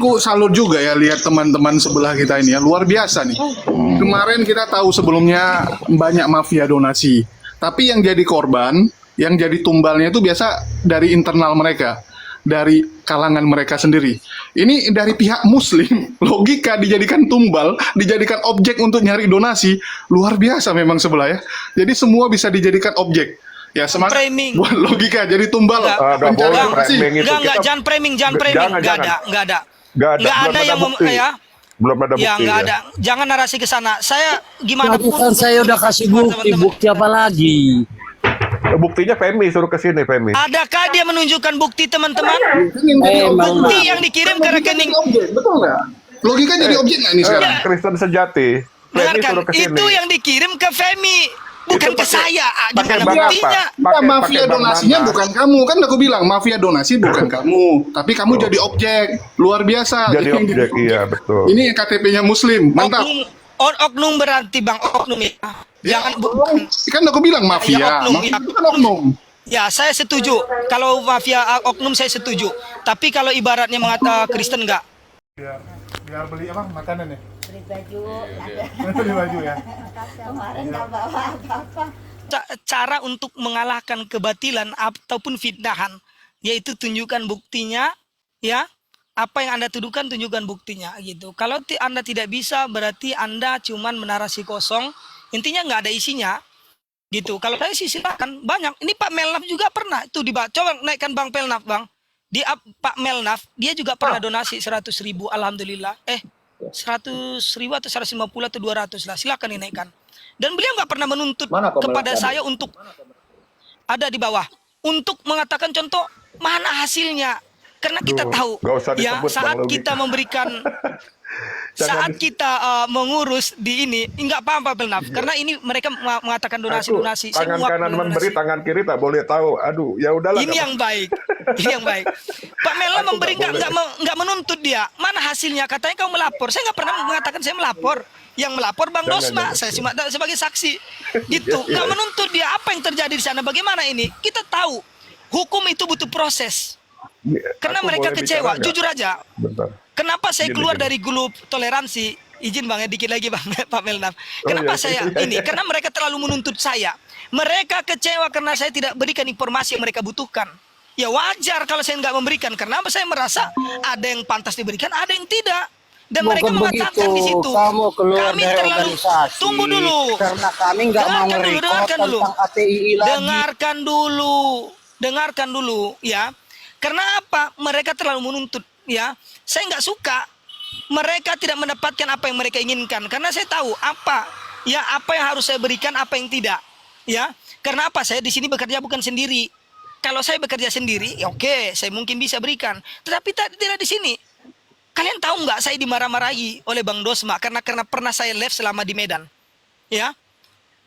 Aku salut juga ya lihat teman-teman sebelah kita ini ya, luar biasa nih. Kemarin kita tahu sebelumnya banyak mafia donasi, tapi yang jadi korban, yang jadi tumbalnya itu biasa dari internal mereka, dari kalangan mereka sendiri. Ini dari pihak Muslim, logika dijadikan tumbal, dijadikan objek untuk nyari donasi, luar biasa memang sebelah ya. Jadi semua bisa dijadikan objek. Ya semangat Framing. buat logika jadi tumbal Nggak boleh pencari donasi. framing itu. Enggak, Kita- jangan framing, Jangan. nggak ada. Nggak ada. Nggak Belum ada yang bukti. ya. Belum ada bukti. Ya, nggak ya. ada. Jangan narasi ke sana. Saya gimana Tadi kan saya udah kasih bukti, bukti apa lagi? Buktinya Femi suruh ke sini Femi. Adakah dia menunjukkan bukti teman-teman? Emang Bukti yang dikirim ke rekening. Objek, betul nggak? Logika jadi objek nggak nih sekarang? Kristen sejati. Femi Dengarkan, suruh ke sini. itu yang dikirim ke Femi, bukan Itu ke pakai- saya. pakai Gimana bank buktinya? apa? Pakai- Mafia pakai bank donasinya mana? bukan kamu, kan aku bilang mafia donasi bukan kamu, tapi kamu jadi objek, luar biasa. Jadi Ini objek, iya betul. Ini KTP-nya Muslim, mantap. Oknum berarti bang, oknum ya. Jangan bukan. Kan aku bilang mafia, Ya, oknum, mafia ya. itu kan oknum. Ya, saya setuju. Kalau mafia oknum saya setuju. Tapi kalau ibaratnya mengata Kristen enggak. Biar beli apa makanan ya? Beli baju, ada. Beli baju ya. Kemarin nggak bawa apa-apa. Cara untuk mengalahkan kebatilan ataupun fitnahan, yaitu tunjukkan buktinya, ya. Apa yang Anda tuduhkan tunjukkan buktinya gitu. Kalau Anda tidak bisa berarti Anda cuman menarasi kosong, intinya nggak ada isinya gitu. Kalau saya sih silakan, banyak. Ini Pak Melnaf juga pernah itu coba naikkan Bang Pelnaf, Bang. Pak Melnaf dia juga pernah donasi 100.000, alhamdulillah. 100.000 atau 150 atau 200 lah, silakan dinaikkan. Dan beliau nggak pernah menuntut kepada saya untuk ada di bawah untuk mengatakan contoh mana hasilnya. Karena kita tahu nggak usah ya disebut, saat Bang Logi. kita memberikan Jangan saat kita mengurus di ini enggak apa-apa Pelnaf, karena ini mereka mengatakan donasi. Aku, tangan kanan memberi, tangan kiri tak boleh tahu. Aduh, ya udahlah. Ini yang baik. Ini yang baik. Pak Mela memberi nggak menuntut dia. Mana hasilnya? Katanya kau melapor. Saya nggak pernah mengatakan saya melapor. Yang melapor Bang Dosma. Saya cuma sebagai saksi. Gitu. Nggak menuntut dia. Apa yang terjadi di sana? Bagaimana ini? Kita tahu hukum itu butuh proses. Karena Aku mereka boleh kecewa. bicara nggak? Jujur aja. Bentar. Kenapa saya Gini, keluar gini. dari grup toleransi? Izin Bang ya, dikit lagi Bang Pak Melnaf. Kenapa iya, saya iya, ini? iya. Karena mereka terlalu menuntut saya. Mereka kecewa karena saya tidak berikan informasi yang mereka butuhkan. Ya wajar kalau saya nggak memberikan. Karena saya merasa ada yang pantas diberikan, ada yang tidak. Dan mereka Bukan mengatakan begitu. di situ. Kamu keluar Kami dari terlalu organisasi. tunggu dulu. Karena kami nggak mau Dengarkan dulu. tentang KTI lagi. Dengarkan dulu, ya. Karena apa? Mereka terlalu menuntut, ya. Saya nggak suka. Mereka tidak mendapatkan apa yang mereka inginkan. Karena saya tahu apa yang harus saya berikan, apa yang tidak, ya. Karena apa? Saya di sini bekerja bukan sendiri. Kalau saya bekerja sendiri, ya oke, saya mungkin bisa berikan. Tetapi tidak di sini. Kalian tahu nggak saya dimarah-marahi oleh Bang Dosma karena pernah saya live selama di Medan, ya.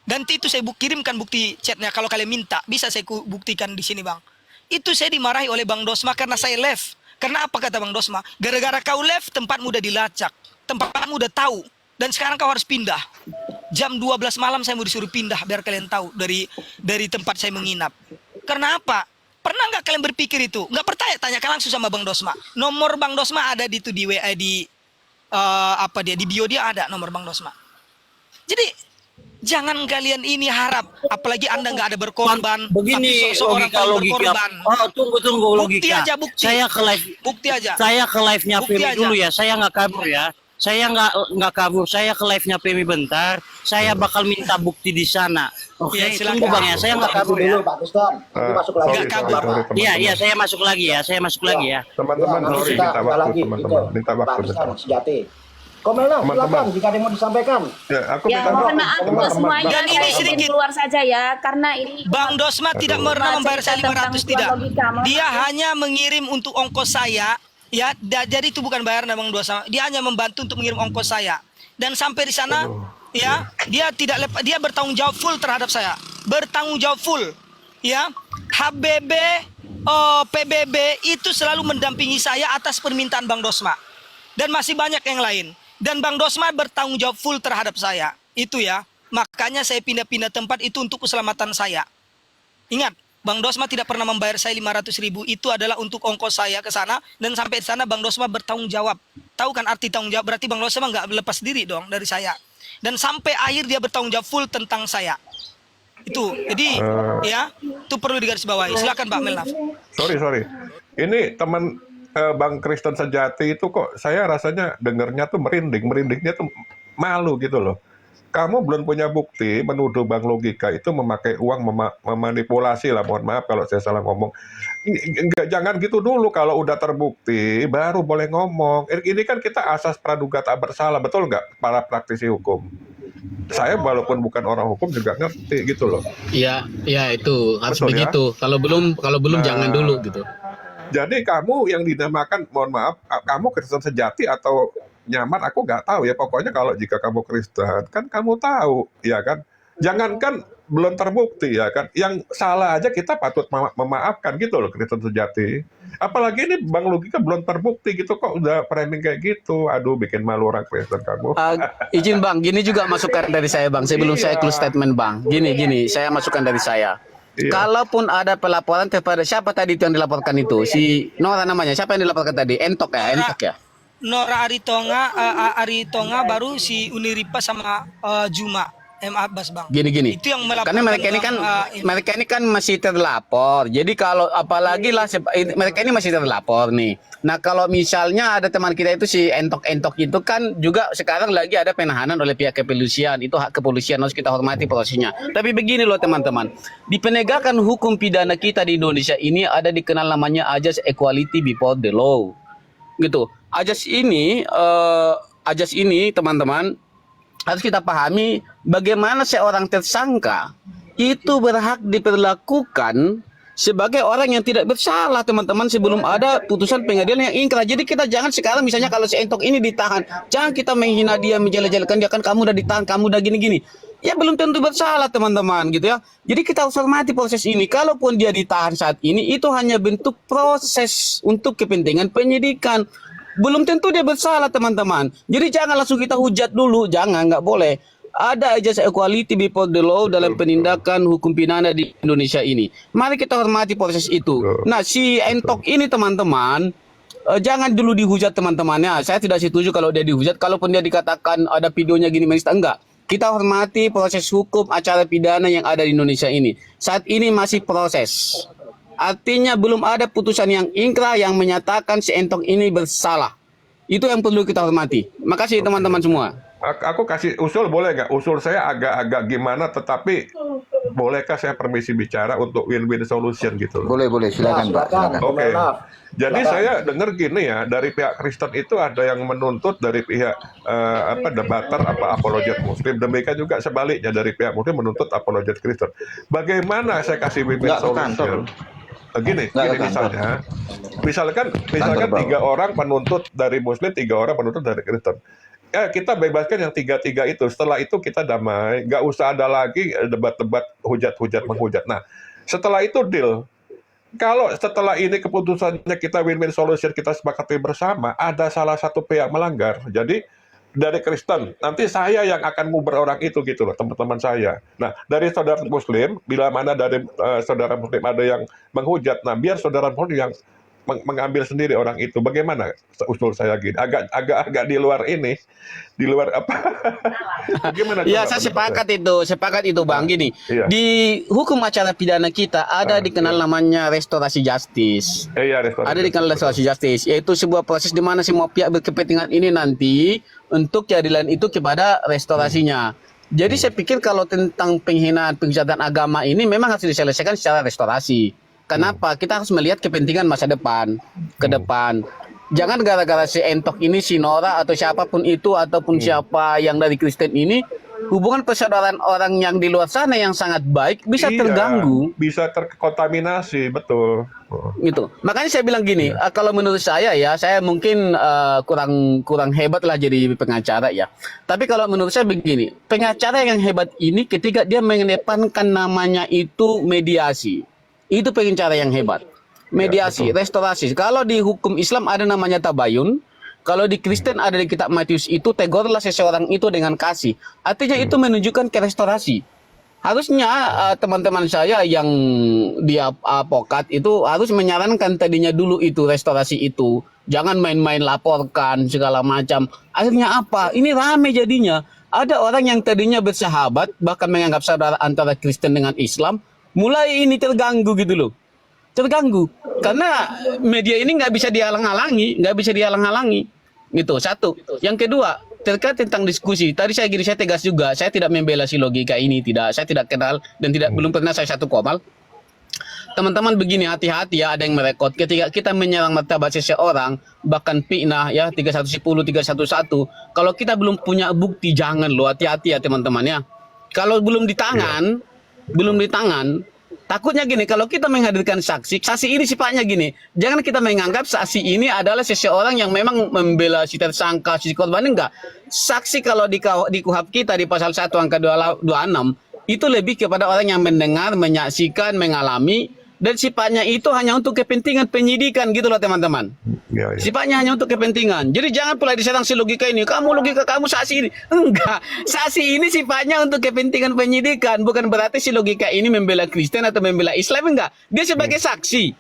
Dan itu saya kirimkan bukti chatnya. Kalau kalian minta, bisa saya buktikan di sini, Bang. Itu saya dimarahi oleh Bang Dosma karena saya live. Karena apa kata Bang Dosma? Gara-gara kau live, tempatmu udah dilacak, tempatmu udah tahu, dan sekarang kau harus pindah. Jam 12 malam saya mau disuruh pindah biar kalian tahu dari tempat saya menginap. Karena apa? Pernah nggak kalian berpikir itu? Nggak percaya? Tanyakan langsung sama Bang Dosma. Nomor Bang Dosma ada di WA di bio dia ada nomor Bang Dosma. Jadi jangan kalian ini harap, apalagi Anda nggak ada berkorban. Begini tapi seorang logika. berkorban. Oh, tunggu Bukti logika. aja, bukti. Saya ke live. Bukti aja. Saya ke live-nya Bukti Femi aja. dulu ya. Saya nggak kabur ya. Saya nggak kabur. Saya ke live-nya Femi bentar. Saya bakal minta bukti di sana. Oke, Ya, silakan. tunggu Bang ya. Saya nggak kabur ya. Pak Kristen, nanti masuk lagi. Nggak kabur. teman-teman. Iya, saya masuk lagi ya. Saya masuk lagi ya. Teman-teman, nanti sorry, kita minta waktu lagi, teman-teman. Minta Pak waktu Kristen, bentar. sejati. Komentar, Teman-teman. silakan jika ada yang mau disampaikan. Ya, aku Ya, minta mohon maaf untuk teman-teman. semuanya. Dan ini Saya izin sedikit. keluar saja ya, karena ini Bang Dosma tidak pernah membayar saya 500, tidak. Logika, mohon Dia maaf. hanya mengirim untuk ongkos saya, ya. Jadi itu bukan bayaran Bang Dosma. Dia hanya membantu untuk mengirim ongkos saya. Dan sampai di sana, ya, dia dia bertanggung jawab full terhadap saya. Bertanggung jawab full, ya. HBB, PBB itu selalu mendampingi saya atas permintaan Bang Dosma. Dan masih banyak yang lain. Dan Bang Dosma bertanggung jawab full terhadap saya. Itu ya. Makanya saya pindah-pindah tempat itu untuk keselamatan saya. Ingat, Bang Dosma tidak pernah membayar saya 500.000. Itu adalah untuk ongkos saya ke sana. Dan sampai di sana Bang Dosma bertanggung jawab. Tahu kan arti tanggung jawab? Berarti Bang Dosma nggak lepas diri dong dari saya. Dan sampai akhir dia bertanggung jawab full tentang saya. Itu. Jadi ya, itu perlu digarisbawahi. Silakan Pak Melnaf. Sorry. Ini teman Bang Kristen Sejati itu kok saya rasanya dengernya tuh merindingnya tuh malu gitu loh. Kamu belum punya bukti menuduh Bang Logika itu memakai uang memanipulasi lah, mohon maaf kalau saya salah ngomong. Jangan gitu dulu, kalau udah terbukti baru boleh ngomong. Ini kan kita asas praduga tak bersalah, betul nggak para praktisi hukum? Saya walaupun bukan orang hukum juga ngerti gitu loh. Iya, itu harus Betul, begitu. ya? Kalau belum jangan dulu gitu. Jadi kamu yang dinamakan, mohon maaf, kamu Kristen sejati atau nyamar, aku nggak tahu ya. Pokoknya kalau jika kamu Kristen, kan kamu tahu, ya kan? Jangankan belum terbukti, ya kan? Yang salah aja kita patut memaafkan gitu loh, Kristen sejati. Apalagi ini Bang Logika belum terbukti gitu, kok udah framing kayak gitu. Aduh, bikin malu orang Kristen kamu. Izin Bang, gini juga masukan dari saya Bang. Sebelum saya close statement Bang. Gini, saya masukkan dari saya. Iya. Kalaupun ada pelaporan kepada siapa tadi itu yang dilaporkan itu? Si Nora namanya. Siapa yang dilaporkan tadi? Entok ya? Nora Aritonga baru si Uniripa sama Juma M. Abbas Bang. Gini. Itu yang melaporkan. Karena mereka ini kan masih terlapor. Jadi kalau apalagi lah mereka ini masih terlapor nih. Nah, kalau misalnya ada teman kita itu si entok itu kan juga sekarang lagi ada penahanan oleh pihak kepolisian. Itu hak kepolisian, harus kita hormati prosesnya. Tapi begini loh teman-teman. Di penegakan hukum pidana kita di Indonesia ini ada dikenal namanya Ajas Equality Before the Law. Gitu. Ajas ini teman-teman harus kita pahami bagaimana seorang tersangka itu berhak diperlakukan sebagai orang yang tidak bersalah teman-teman sebelum ada putusan pengadilan yang ingkrah. Jadi kita jangan sekarang misalnya kalau si entok ini ditahan, jangan kita menghina dia, menjelek-jelekan dia, kan kamu udah ditahan, kamu udah gini-gini. Ya belum tentu bersalah teman-teman gitu ya. Jadi kita harus hormati proses ini. Kalaupun dia ditahan saat ini itu hanya bentuk proses untuk kepentingan penyidikan. Belum tentu dia bersalah teman-teman. Jadi jangan langsung kita hujat dulu, nggak boleh. Ada ajas equality before the law dalam penindakan hukum pidana di Indonesia ini. Mari kita hormati proses itu. Nah, si entok ini teman-teman, jangan dulu dihujat teman-temannya. Saya tidak setuju kalau dia dihujat. Kalaupun dia dikatakan ada videonya gini menista, enggak. Kita hormati proses hukum acara pidana yang ada di Indonesia ini. Saat ini masih proses. Artinya belum ada putusan yang ingkrah yang menyatakan si entok ini bersalah. Itu yang perlu kita hormati. Makasih teman-teman semua. Aku kasih usul boleh nggak? Usul saya agak gimana, tetapi bolehkah saya permisi bicara untuk win-win solution gitu? Boleh, silakan Pak. Silakan. Oke. Jadi saya dengar gini ya, dari pihak Kristen itu ada yang menuntut dari pihak debater apologet Muslim. Demikian juga sebaliknya dari pihak Muslim menuntut apologet Kristen. Bagaimana saya kasih win-win solution? Gini misalkan 3 orang penuntut dari Muslim, 3 orang penuntut dari Kristen. Kita bebaskan yang 3 itu. Setelah itu kita damai, nggak usah ada lagi debat-debat hujat menghujat. Nah, setelah itu deal. Kalau setelah ini keputusannya kita win-win solution, kita sepakati bersama, ada salah satu pihak melanggar. Jadi dari Kristen, nanti saya yang akan nguber orang itu gitu loh, teman-teman saya. Nah, dari saudara Muslim, bila mana dari saudara Muslim ada yang menghujat, nah biar saudara Muslim yang mengambil sendiri orang itu. Bagaimana usul saya gini? Agak di luar ini, di luar apa? Bagaimana? Ya, saya sepakat itu Bang. Gini, di hukum acara pidana kita ada dikenal namanya restorasi justice. Ada dikenal restorasi justice, yaitu sebuah proses di mana semua pihak berkepentingan ini nanti untuk keadilan itu kepada restorasinya. Jadi saya pikir kalau tentang penghinaan penghujatan agama ini memang harus diselesaikan secara restorasi. Kenapa? Kita harus melihat kepentingan masa depan, ke depan. Jangan gara-gara si entok ini, si Nora atau siapapun itu, ataupun siapa yang dari Kristen ini, hubungan persaudaraan orang yang di luar sana yang sangat baik bisa terganggu. Bisa terkontaminasi, betul. Gitu. Makanya saya bilang gini, kalau menurut saya ya, saya mungkin kurang hebat lah jadi pengacara ya. Tapi kalau menurut saya begini, pengacara yang hebat ini ketika dia mengedepankan namanya itu mediasi. Itu pengacara yang hebat. Mediasi, restorasi. Kalau di hukum Islam ada namanya tabayun. Kalau di Kristen ada di kitab Matius itu tegurlah seseorang itu dengan kasih. Artinya itu menunjukkan ke restorasi. Harusnya teman-teman saya yang dia advokat itu harus menyarankan tadinya dulu itu restorasi itu. Jangan main-main laporkan segala macam. Akhirnya apa? Ini rame jadinya. Ada orang yang tadinya bersahabat, bahkan menganggap saudara antara Kristen dengan Islam, mulai ini terganggu gitu loh. Terganggu. Karena media ini nggak bisa dihalang-halangi, Gitu, satu. Yang kedua, terkait tentang diskusi, tadi saya tegas juga, saya tidak membela si logika ini, saya tidak kenal dan belum pernah saya satu komal. Teman-teman begini, hati-hati ya, ada yang merekod ketika kita menyerang martabat seseorang, bahkan fitnah ya 3110 311, kalau kita belum punya bukti jangan loh, hati-hati ya teman-teman ya. Kalau belum di tangan, takutnya gini, kalau kita menghadirkan saksi ini sifatnya gini, jangan kita menganggap saksi ini adalah seseorang yang memang membela si tersangka, si korban, enggak. Saksi kalau di KUHP kita di pasal 1 angka 26 itu lebih kepada orang yang mendengar, menyaksikan, mengalami, dan sifatnya itu hanya untuk kepentingan penyidikan gitu loh teman-teman. Ya, ya. Sifatnya hanya untuk kepentingan. Jadi jangan pula diserang si logika ini. Logika kamu saksi ini. Enggak. Saksi ini sifatnya untuk kepentingan penyidikan. Bukan berarti si logika ini membela Kristen atau membela Islam. Enggak. Dia sebagai saksi.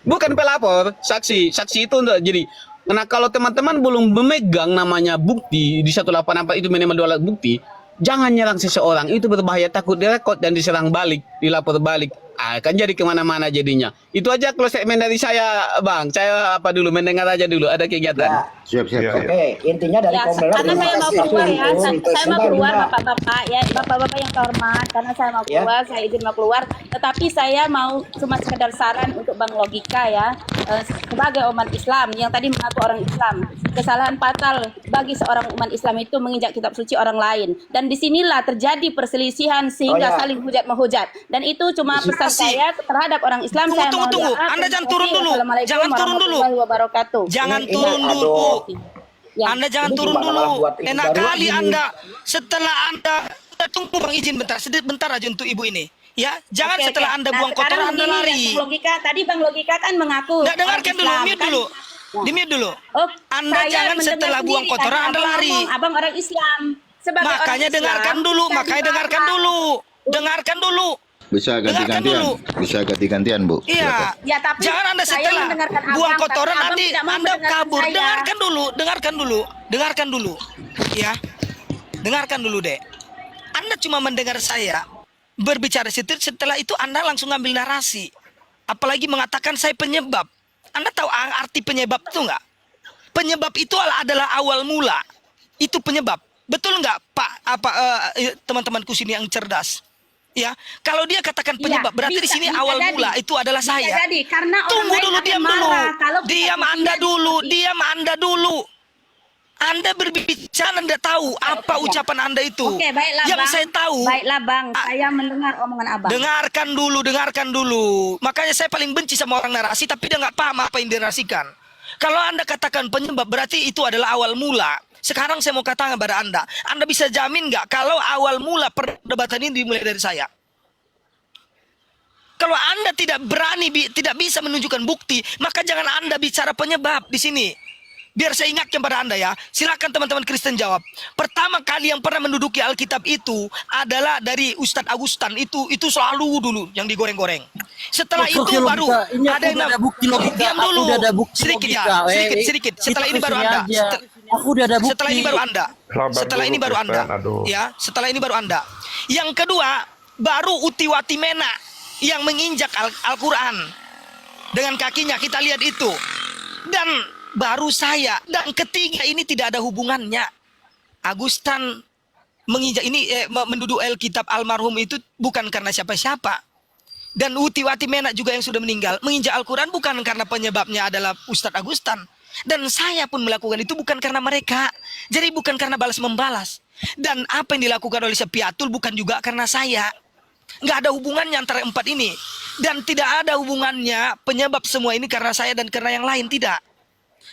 Bukan pelapor. Saksi. Saksi itu enggak. Jadi, nah kalau teman-teman belum memegang namanya bukti di 184 itu minimal 2 alat bukti, jangan nyerang seseorang. Itu berbahaya, takut direkod dan diserang balik, dilapor balik. Akan jadi kemana-mana jadinya. Itu aja kalau segmen dari saya, Bang. Saya mendengar aja dulu. Ada kegiatan. Ya. Ya, ya. Oke, intinya dari Ya, Komel karena saya mau keluar ya, saya mau keluar Bunda. bapak-bapak ya, bapak-bapak yang terhormat, karena saya mau keluar, saya izin mau keluar, tetapi saya mau cuma sekedar saran untuk Bang Logika ya, sebagai umat Islam yang tadi mengaku orang Islam, kesalahan fatal bagi seorang umat Islam itu menginjak kitab suci orang lain, dan disinilah terjadi perselisihan sehingga ya. saling hujat menghujat, dan itu cuma pesan saya terhadap orang Islam. Saya mohon Tunggu. doa. Anda jangan turun dulu. Assalamualaikum Jangan turun dulu. warahmatullahi wabarakatuh. Jangan Ini- turun aduh. dulu. Ya. Anda jangan Ini turun gimana dulu. malah buat ini Enak baru kali ini. Anda. Setelah Anda tunggu Bang, izin bentar aja untuk ibu ini. Ya, jangan Oke, setelah oke. Anda Nah, buang kotoran sekarang Anda begini, lari. Bang Logika, tadi Bang Logika kan mengaku. Nggak, dengarkan orang dulu, Islam, mute kan? dulu. Nah. Di mute dulu. Oh, Anda saya jangan mendengar setelah buang sendiri, kotoran kan, Anda abang lari. ngomong, abang orang Islam. Sebagai Makanya orang Islam, dengarkan dulu, saya makanya dilarang. dengarkan dulu. Dengarkan dulu. Bisa Dengarkan ganti-gantian. dulu. Bisa ganti-gantian, Bu. Iya. Ya, tapi Jangan Anda saya setelah mendengarkan buang abang, kotoran tapi abang nanti tidak mau Anda mendengarkan kabur. saya. Dengarkan dulu. Ya. Dengarkan dulu, Dek. Anda cuma mendengar saya berbicara setelah itu Anda langsung ngambil narasi. Apalagi mengatakan saya penyebab. Anda tahu arti penyebab itu enggak? Penyebab itu adalah awal mula. Itu penyebab. Betul enggak, Pak? Teman-temanku sini yang cerdas? Ya, kalau dia katakan penyebab, Iya, berarti di bisa- sini bisa awal jadi. mula itu adalah Bisa saya. jadi, karena orang Tunggu lain dulu, akan diam dulu. marah kalau kita Diam bikinnya Anda dulu, seperti- diam Anda dulu. Anda berbicara Anda tahu apa oke. ucapan Anda itu. Oke, baiklah Yang Bang. saya tahu. Baiklah Bang, saya mendengar omongan Abang. Dengarkan dulu. Makanya saya paling benci sama orang narasi, tapi dia nggak paham apa yang dinarasikan. Kalau Anda katakan penyebab, berarti itu adalah awal mula. Sekarang saya mau katakan kepada Anda bisa jamin nggak kalau awal mula perdebatan ini dimulai dari saya? Kalau Anda tidak berani, tidak bisa menunjukkan bukti, maka jangan Anda bicara penyebab di sini. Biar saya ingatkan pada Anda ya. Silakan teman-teman Kristen jawab. Pertama kali yang pernah menduduki Alkitab itu adalah dari Ustadz Agustan. Itu selalu dulu yang digoreng-goreng. Setelah itu baru ada yang ada bukti logika. Diam dulu. Aku udah ada bukti Sedikit logika. ya. Sedikit. Setelah ini baru Anda. Aku udah ada bukti. Setelah ini baru Anda. Sabar Setelah dulu, ini baru Anda. Kristen. Aduh. Ya, setelah ini baru Anda. Yang kedua, baru Utiwati Mena yang menginjak Al-Quran dengan kakinya, kita lihat itu. Dan baru saya. Dan ketiga ini tidak ada hubungannya. Agustan menginjak ini menduduk Alkitab almarhum itu bukan karena siapa-siapa. Dan Utiwati Mena juga yang sudah meninggal menginjak Al-Quran bukan karena penyebabnya adalah Ustadz Agustan. Dan saya pun melakukan itu bukan karena mereka. Jadi bukan karena balas membalas. Dan apa yang dilakukan oleh Syafiatul bukan juga karena saya. Nggak ada hubungannya antara empat ini. Dan tidak ada hubungannya penyebab semua ini karena saya dan karena yang lain, tidak.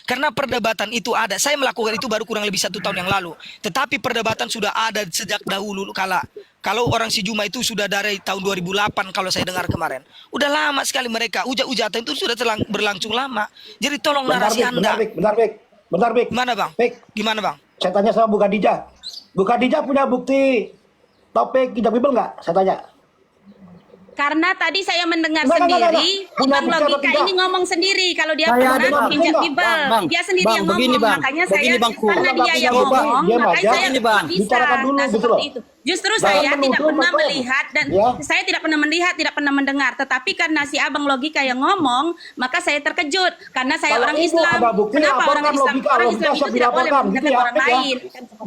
Karena perdebatan itu ada. Saya melakukan itu baru kurang lebih 1 tahun yang lalu. Tetapi perdebatan sudah ada sejak dahulu kala. Kalau orang si Juma itu sudah dari tahun 2008 kalau saya dengar kemarin. Udah lama sekali mereka. Ujat-ujatan itu sudah berlangsung lama. Jadi tolong narasi Anda. Bentar, Bik. Gimana Bang? Bik, Gimana Bang? saya tanya sama Bu Khadijah. Bu Khadijah punya bukti topik hijab Bible nggak? Saya tanya. Karena tadi saya mendengar Enggak, sendiri, Punya Bang bukti atau Logika tidak? ini ngomong sendiri kalau dia Saya ada, pernah Bang. menginjak Bang, Bible. Bang, Dia sendiri Bang, yang begini, ngomong, Bang. makanya Begini, saya Bangku. karena Kalau dia nggak yang punya bukti, ngomong, diam makanya aja. saya Begini, Bang. nggak bisa. Bicarakan dulu, Nah, gitu seperti loh. itu. Justru Jangan saya tidak menuduh, pernah Bapak. melihat dan Ya. saya tidak pernah melihat, tidak pernah mendengar. Tetapi karena si Abang Logika yang ngomong, maka saya terkejut karena saya Kalau orang ibu Islam. ada bukti, Kenapa orang laporkan Islam? Logika. Orang Logika Islam itu siap tidak boleh dilaporkan. mengingatkan Gitu ya, orang Aktif ya. lain.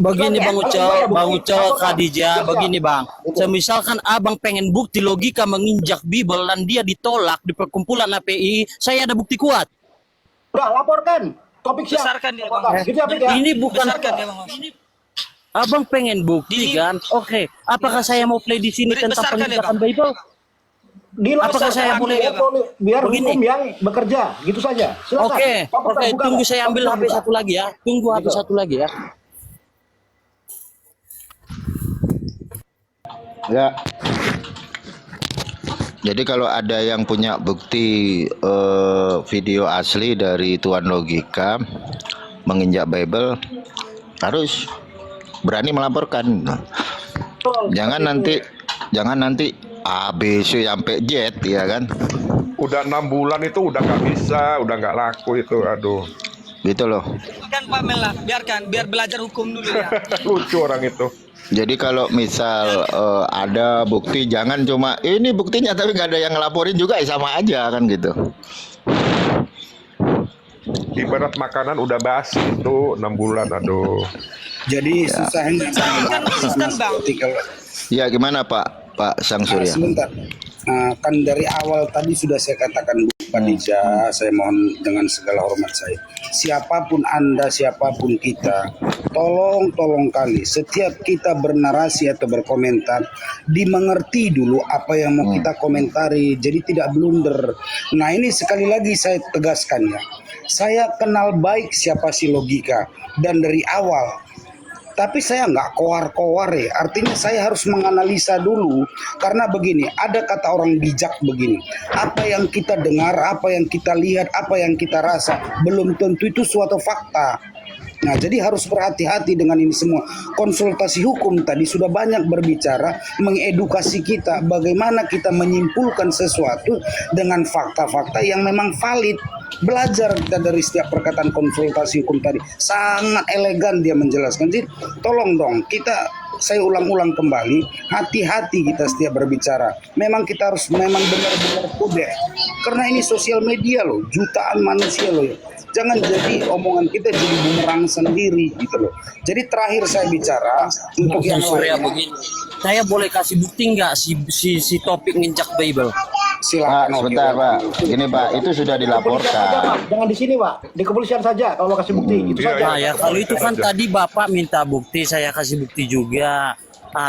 Begini Ya, Bang kalau Ucok, ada Bang bukti, Ucok, laporkan. Khadijah, Siap. begini Bang. Itu. Semisalkan Abang pengen bukti logika menginjak Bible dan dia ditolak di perkumpulan API, saya ada bukti kuat. Udah, laporkan. Topik siap. Besarkan dia, Laporkan. Bang. Gitu ya, Aktif ya. Ini bukan Besarkan dia, Bang. Abang pengen bukti kan? Oke, apakah saya mau play di sini tentang Besarkan ya, penginjakan Bang. Bible? Dilaksanakan, Apakah saya boleh, biar begini? hukum yang bekerja, gitu saja. Silakan. Oke, Topik oke, terbuka, tunggu Pak. saya ambil Topik HP terbuka. satu lagi ya. Tunggu HP Gitu. satu lagi ya. Ya. Jadi kalau ada yang punya bukti video asli dari Tuan Logika menginjak Bible, harus berani melaporkan. Jangan nanti A, B, C sampai Z, ya kan? Udah 6 bulan itu udah nggak bisa, udah nggak laku itu, aduh. Gitu loh. Biarkan Pak Mela, biarkan, biar belajar hukum dulu ya. Lucu orang itu. Jadi kalau misal ada bukti, jangan cuma ini buktinya tapi nggak ada yang ngelaporin juga, sama aja kan gitu. Ibarat makanan udah basi itu 6 bulan, aduh. Jadi susahnya Kan Kristen, Bang. kalau Ya gimana Pak Sang Surya? sebentar. Kan dari awal tadi sudah saya katakan Bu Khadijah, saya mohon dengan segala hormat saya. Siapapun Anda, siapapun kita, tolong kali setiap kita bernarasi atau berkomentar dimengerti dulu apa yang mau kita komentari. Jadi tidak blunder. Nah, ini sekali lagi saya tegaskan ya. Saya kenal baik siapa si Logika dan dari awal. Tapi saya nggak koar-koar ya, artinya saya harus menganalisa dulu. Karena begini, ada kata orang bijak begini, apa yang kita dengar, apa yang kita lihat, apa yang kita rasa, belum tentu itu suatu fakta. Nah, jadi harus berhati-hati dengan ini semua. Konsultasi hukum tadi sudah banyak berbicara, mengedukasi kita bagaimana kita menyimpulkan sesuatu dengan fakta-fakta yang memang valid. Belajar kita dari setiap perkataan konsultasi hukum tadi. Sangat elegan dia menjelaskan. Jadi tolong dong, saya ulang-ulang kembali, hati-hati kita setiap berbicara. Memang kita harus benar-benar kude. Karena ini sosial media loh, jutaan manusia loh ya. Jangan jadi omongan kita jadi bumerang sendiri gitu loh. Jadi terakhir saya bicara untuk yang Surya lain. begini. Saya boleh kasih bukti nggak si topik nginjak Bible? Pak, Silakan. sebentar Pak. Gini Pak, itu sudah Kepolisian saja, dilaporkan. Pak. Jangan di sini, Pak. Di kepolisian saja kalau mau kasih bukti. Itu Iya, saja. Nah ya kalau itu kan tadi Bapak minta bukti, saya kasih bukti juga.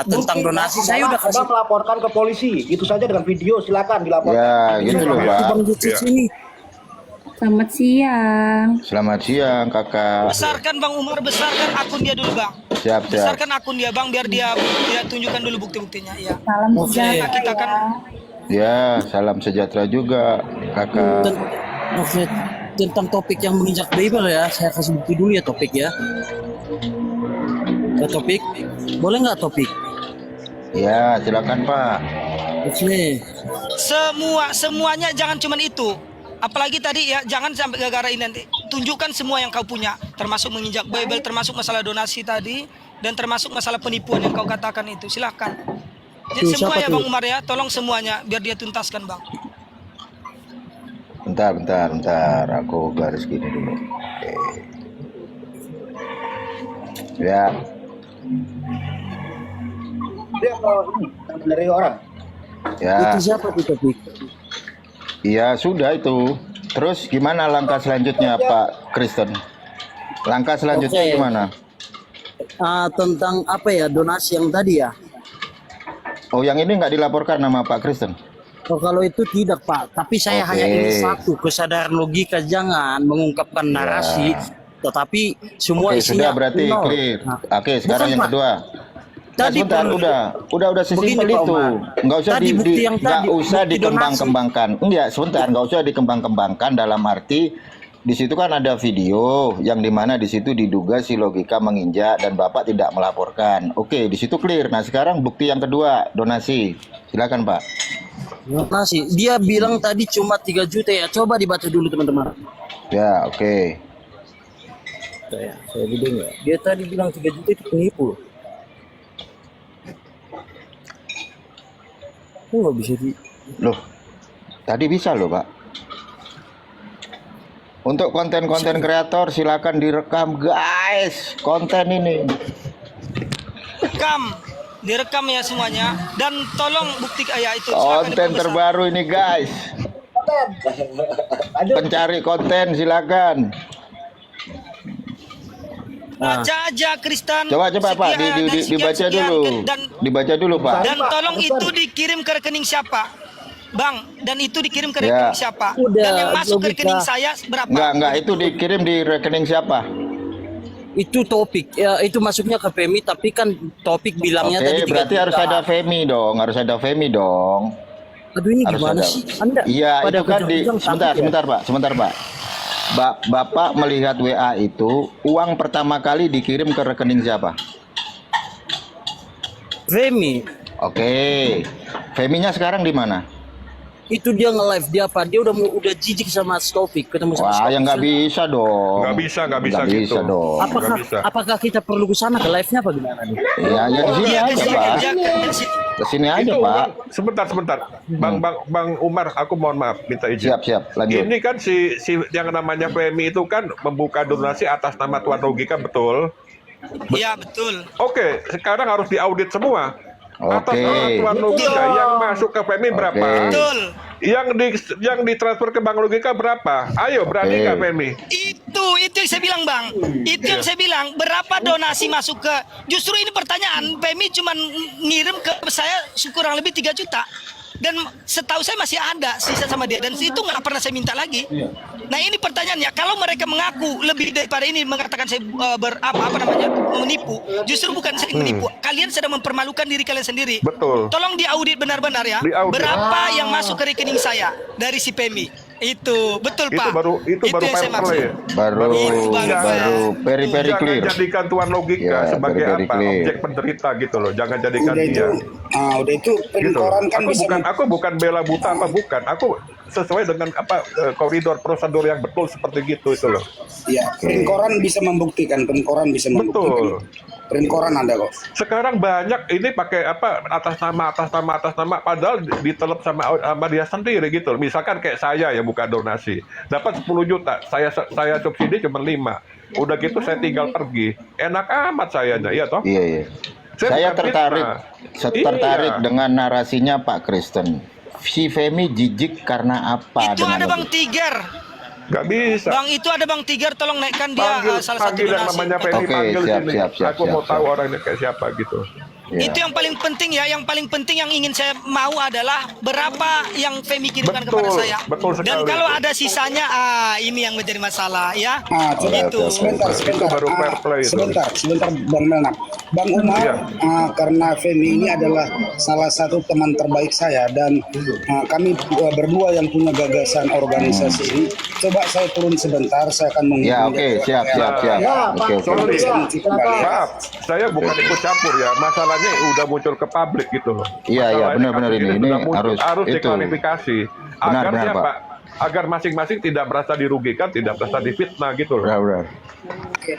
Tentang Bukti donasi adalah saya udah kasih. Anda melaporkan ke polisi. Itu saja dengan video, silakan dilaporkan. Ya, gitu loh Pak. Bang Jutsi sini. Selamat siang. Selamat siang Kakak. Besarkan Bang Umar, besarkan akun dia dulu, Bang. Siap. Besarkan akun dia, Bang, biar dia tunjukkan dulu bukti-buktinya. Ya. Salam Oke. Nah, kita kan Ya, salam sejahtera juga Kakak. Oke, tentang topik yang menginjak Bible ya, saya kasih bukti dulu ya topik ya. Topik, boleh nggak topik? Ya, silakan Pak. Oke. semuanya jangan cuman itu. Apalagi tadi ya, jangan sampai gara-gara ini nanti. Tunjukkan semua yang kau punya, termasuk menginjak Bible, termasuk masalah donasi tadi, dan termasuk masalah penipuan yang kau katakan itu. Silakan. Jadi Tuh, semua siapa ya tuh? Bang Umar ya, tolong semuanya biar dia tuntaskan, Bang. Bentar. Aku garis gini dulu. Oke. Ya, Dia kalau ini dari orang. ya. Itu siapa tuh topik? Iya, sudah itu. Terus gimana langkah selanjutnya Pak Kristen? Langkah selanjutnya Oke. gimana? Tentang apa ya, donasi yang tadi ya? Oh, yang ini nggak dilaporkan nama Pak Kristen? Oh, kalau itu tidak Pak, tapi saya Oke. hanya ingin satu, kesadaran logika, jangan mengungkapkan narasi, tetapi semua Oke, isinya sudah berarti nol. clear. Nah, Oke, sekarang bukan, yang Pak. kedua. Tadi Sebentar, perlu- udah sesimpel Begini, Pak itu. Omar. Nggak usah Tadi bukti yang nggak tadi, usah bukti dikembang-kembangkan. Enggak, sebentar, nggak usah dikembang-kembangkan dalam arti di situ kan ada video yang dimana di situ diduga si Logika menginjak dan Bapak tidak melaporkan. Oke, di situ clear. Nah, sekarang bukti yang kedua, donasi. Silakan Pak. Terima kasih. Dia bilang tadi cuma 3 juta ya. Coba dibaca dulu teman-teman. Ya, oke. Saya bilang ya. Dia tadi bilang 3 juta itu penipu. Kok nggak bisa di... Loh, tadi bisa loh, Pak. Untuk konten-konten kreator silakan direkam, guys. Konten ini. Direkam ya semuanya, dan tolong buktikan ya itu. Silakan Konten diperbesar. terbaru ini, guys. Pencari konten silakan. Baca aja Kristen. Coba Pak, sekian, dan dibaca sekian, dulu. dan Dibaca dulu, Pak. dan tolong itu dikirim ke rekening siapa, Bang? Dan itu dikirim ke Ya. rekening siapa? Udah, Dan yang masuk ke logika. rekening saya berapa? Enggak, itu dikirim di rekening siapa? Itu topik ya, itu masuknya ke PMI, tapi kan topik bilangnya tadi Oke, 3 berarti juta. harus ada Femi dong, Aduh, ini Harus gimana ada. sih Anda? Iya, pada itu kan di kejang-kejang sakit ya? sebentar, Pak. Bapak melihat WA itu, uang pertama kali dikirim ke rekening siapa? Femi, Oke. Feminya sekarang di mana? itu dia nge-live dia apa? Dia udah jijik sama Taufik, ketemu sama Wah, Taufik. yang nggak bisa dong. Nggak bisa Nggak gitu. bisa dong. Nggak bisa. Apakah kita perlu ke sana ke live-nya apa gimana nih? Ya di sini Iya, aja, kesini Pak. aja, kesini. Ke sini aja, Itu, Pak. sebentar. Bang Umar, aku mohon maaf, minta izin. Siap, lanjut. Ini kan si yang namanya PMI itu kan membuka donasi atas nama Tuan Logika, betul? Iya betul. Oke, sekarang harus diaudit semua. Atas Oke. nama Tuan Logika yang masuk ke PMI berapa? Oke. Betul. Yang ditransfer ke Bank Logika berapa? Ayo, berani Oke. nggak PMI? Itu yang saya bilang, Bang. Itu yang saya bilang, berapa donasi masuk ke, justru ini pertanyaan, PMI cuma ngirim ke saya kurang lebih 3 juta. Dan setahu saya masih ada sisa sama dia, dan itu nggak pernah saya minta lagi. Nah ini pertanyaannya, kalau mereka mengaku lebih daripada ini, mengatakan saya menipu, justru bukan saya menipu, kalian sedang mempermalukan diri kalian sendiri. Betul. Tolong diaudit benar-benar ya, Diaudit. berapa yang masuk ke rekening saya dari si PMI. Itu betul Itu Pak. baru yang fair saya maksud. play. Baru very Jangan clear. jadikan Tuan Logika Ya, sebagai very apa? clear. Objek penderita gitu loh. Jangan jadikan Udah itu, dia. udah itu Gitu. penkoran kan bisa Aku bukan bela buta apa bukan. Aku sesuai dengan koridor prosedur yang betul seperti gitu itu loh. ya penkoran bisa membuktikan, penkoran bisa membuktikan. Betul. Penkoran ada kok. Sekarang banyak ini pakai atas nama padahal ditelep sama dia sendiri gitu loh. Misalkan kayak saya ya buka donasi, dapat 10 juta, saya subsidi cuma 5. Udah gitu saya tinggal pergi. Enak amat sayanya, iya toh? Iya. Saya tertarik dengan narasinya Pak Kristen. Si Femi jijik karena apa? Itu dengan ada Bang logika? Tiger. Nggak bisa. Bang itu ada Bang Tiger, tolong naikkan dia salah satu Panggil yang donasi. namanya Femi, Oke, panggil siap, sini. siap, Aku mau siap. tahu orangnya kayak siapa gitu. Ya. Itu yang paling penting ya, yang paling penting yang ingin saya mau adalah berapa yang Femi kirimkan Betul, kepada saya. betul sekali. Dan kalau ada sisanya, ini yang menjadi masalah ya. Coba Itu. sebentar. Itu baru fair play itu. Sebentar, Bang Melnak. Bang Umar, Iya. karena Femi ini adalah salah satu teman terbaik saya dan kami berdua yang punya gagasan organisasi ini. Coba saya turun sebentar, saya akan menghubungi. Ya, oke, siap. Oke. Sorry. Kembali. Maaf, saya bukan ikut campur ya. Masalahnya udah muncul ke publik gitu loh. Iya, Masalahnya benar kasus ini sudah muncul. harus itu. diklarifikasi. Benar, Agar siapa? Pak. Agar masing-masing tidak merasa dirugikan, tidak merasa difitnah gitu loh. Benar.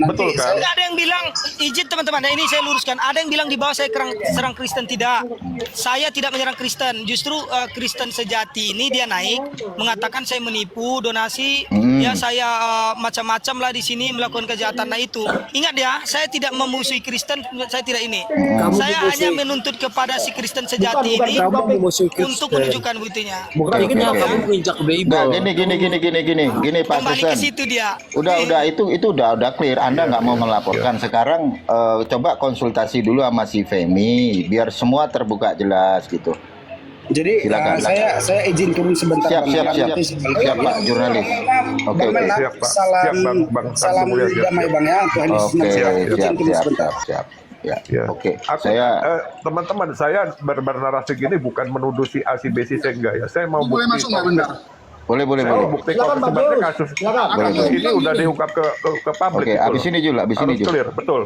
Betul kan? Nggak ada yang bilang, izin teman-teman, nah ini saya luruskan. Ada yang bilang di bawah saya serang Kristen, tidak. Saya tidak menyerang Kristen. Justru Kristen sejati ini dia naik, mengatakan saya menipu, donasi, ya saya macam-macam lah di sini melakukan kejahatan. Nah itu, ingat ya, saya tidak memusuhi Kristen, saya tidak ini. Saya hanya menuntut kepada si Kristen sejati ini untuk menunjukkan buktinya. Akhirnya kamu menginjak Enggak, Bible. gini Pak Kembali ke Kristen. situ dia. Udah itu udah clear. Anda nggak mau melaporkan. Sekarang coba konsultasi dulu sama si Femi biar semua terbuka jelas gitu. Jadi Silakan. saya izin turun sebentar. Siap, Bang Melnak. siap. Nanti sebalik. Siap, Pak, jurnalis. Oke. Bang Melnak, Siap, Pak. salam Siap, Bang. salam Mulia, siap, damai siap. Bang ya. Tuhan Yesus Oke, Nazareth. Izin turun sebentar. siap. Ya. Ya. Oke. Aku, Saya teman-teman, saya bernarasi gini bukan menuduh si A, si B, si C, enggak ya. Saya mau Boleh bukti. masuk nggak bentar? boleh. Saya mau bukti Silakan, kok Bang sebenarnya Deus. kasus Silakan. kasus Boleh. ini udah diungkap ke publik. Oke, gitu abis loh. ini Jul. Harus clear, betul.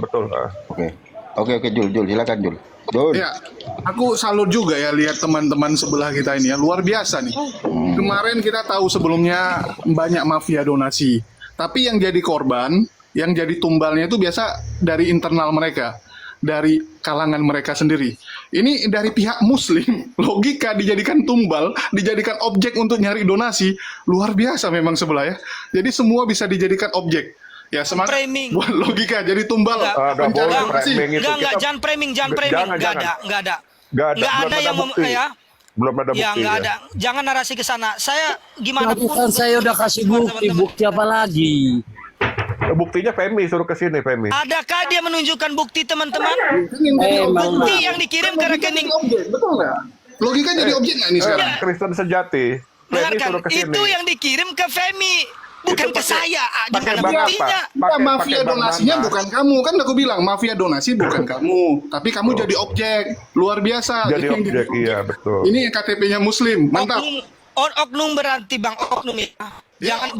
Oke, Jul, silakan Jul. Good. Ya, aku salut juga ya lihat teman-teman sebelah kita ini ya, luar biasa nih. Kemarin kita tahu sebelumnya banyak mafia donasi, tapi yang jadi korban, yang jadi tumbalnya itu biasa dari internal mereka, dari kalangan mereka sendiri. Ini dari pihak Muslim, logika dijadikan tumbal, dijadikan objek untuk nyari donasi, luar biasa memang sebelah ya. Jadi semua bisa dijadikan objek. Ya semangat Framing. buat logika jadi tumbal Nggak pencari boleh donasi. framing itu. Enggak, Kita- jangan framing, Jangan, nggak ada. Nggak ada. Nggak belum ada yang bukti. ya. Belum ada bukti. Ya nggak ya. ada. Jangan narasi ke sana. Saya gimana Tadi kan saya udah kasih bukti, bukti apa lagi? Buktinya Femi suruh ke sini Femi. Adakah dia menunjukkan bukti teman-teman? Emang Bukti yang dikirim ke rekening. Objek, betul nggak? Logika jadi objek nggak nih sekarang? Kristen sejati. Femi Dengarkan, suruh ke sini. itu yang dikirim ke Femi, bukan Itu ke saya. Di pakai mana bank apa? buktinya? Kita mafia pakai bank donasinya mana? bukan kamu, kan aku bilang mafia donasi bukan kamu, tapi kamu jadi objek, luar biasa. Jadi objek, iya betul. Ini KTP-nya Muslim, mantap. Oknum berarti bang, oknum ya. Jangan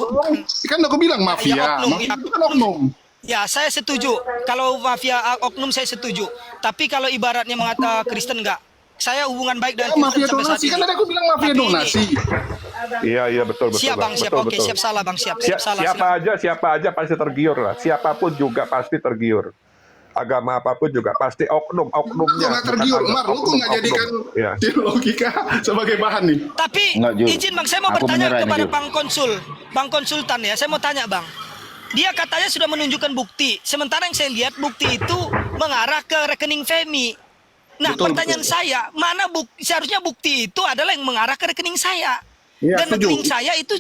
Kan aku bilang mafia, Ya, oknum, mafia ya. itu kan oknum. Ya, saya setuju. Kalau mafia oknum saya setuju. Tapi kalau ibaratnya mengata Kristen enggak. Saya hubungan baik dengan Ya, mafia Kristen sampai saat donasi kan ini. tadi aku bilang mafia Tapi ini- donasi. Iya betul betul. Siap bang, Bang. siap. Betul, Oke, betul. siap salah bang, siap salah. Siapa aja pasti tergiur lah. Siapapun juga pasti tergiur. Agama apapun juga pasti Lu oknumnya. nggak tergiur, Mar, lu kok nggak jadikan Ya. logika sebagai bahan nih? Tapi Nggak, Ju. izin bang, saya mau Aku bertanya menyerah ini, kepada Ju. Bang Konsultan ya. Saya mau tanya bang. Dia katanya sudah menunjukkan bukti. Sementara yang saya lihat bukti itu mengarah ke rekening Femi. Nah, Betul, pertanyaan betul. saya, mana bukti? Seharusnya bukti itu adalah yang mengarah ke rekening saya. Iya, Dan setuju. rekening saya itu,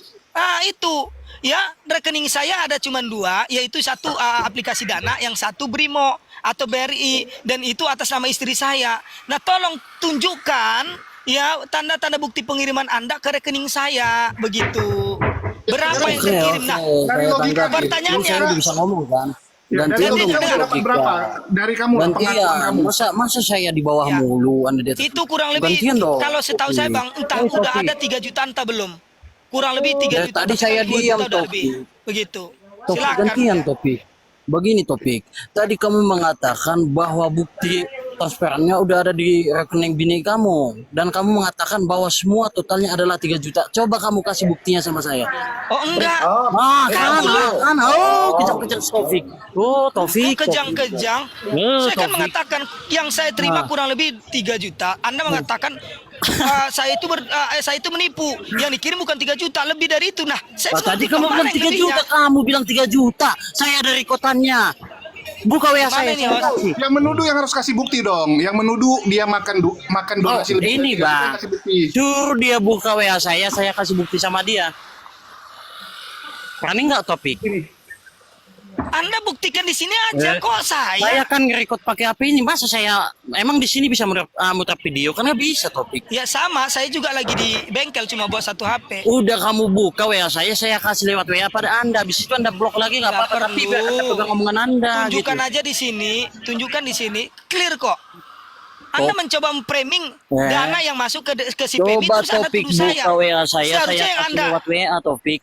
ya rekening saya ada cuma dua, yaitu satu aplikasi Dana, yang satu Brimo atau BRI, dan itu atas nama istri saya. Nah, tolong tunjukkan ya tanda-tanda bukti pengiriman Anda ke rekening saya, begitu. Berapa yang terkirim? Nah, Dari logika nih. pertanyaannya, saya udah bisa ngomong kan. Ya, dari Gantian dong logika udah dapat logika. berapa? Dari kamu, lah, Gantian, pengakuan kamu. masa saya di bawah Ya. mulu, Anda di atas. itu kurang lebih, Gantian dong. kalau setahu saya bang, entah Eh, udah Topi. ada 3 juta entah belum. Kurang lebih 3 Dari juta. tadi bahkan saya 2 juta diam, udah Topi. lebih. Begitu. Topik Silakan. gantian topik. Begini topik. Tadi kamu mengatakan bahwa bukti transferannya udah ada di rekening bini kamu dan kamu mengatakan bahwa semua totalnya adalah 3 juta. Coba kamu kasih buktinya sama saya. Oh enggak. Kejang-kejang Taufik. Oh, Taufik. Kejang-kejang. Saya kan mengatakan yang saya terima kurang lebih 3 juta. Anda mengatakan saya itu menipu. Yang dikirim bukan 3 juta, lebih dari itu. Nah, saya Tadi menentukan kamu mana bilang yang 3 lebihnya. juta, kamu bilang 3 juta. Saya ada rekotannya. Buka WA Mana saya. ini, saya Mas? kasih. Yang menuduh yang harus kasih bukti dong. Yang menuduh dia makan donasi lebih ini dari 3 juta, bang, kasih bukti. suruh dia buka WA saya kasih bukti sama dia. Berani nggak topik? Anda buktikan di sini aja kok Saya saya. kan ngerekod pakai HP ini, masa saya emang di sini bisa muter video? Karena bisa topik. Ya sama, saya juga lagi di bengkel cuma bawa 1 HP. Udah kamu buka WA saya kasih lewat WA pada Anda. Habis itu Anda blok lagi nggak Nggak apa-apa, tapi perlu. biar Anda pegang omongan Anda. Tunjukkan gitu. aja di sini, tunjukkan di sini, clear kok. Anda mencoba memframing dana yang masuk ke si Femi, Coba terus Anda topik tuduh saya. buka WA saya Seharusnya yang kasih Anda, lewat WA topik.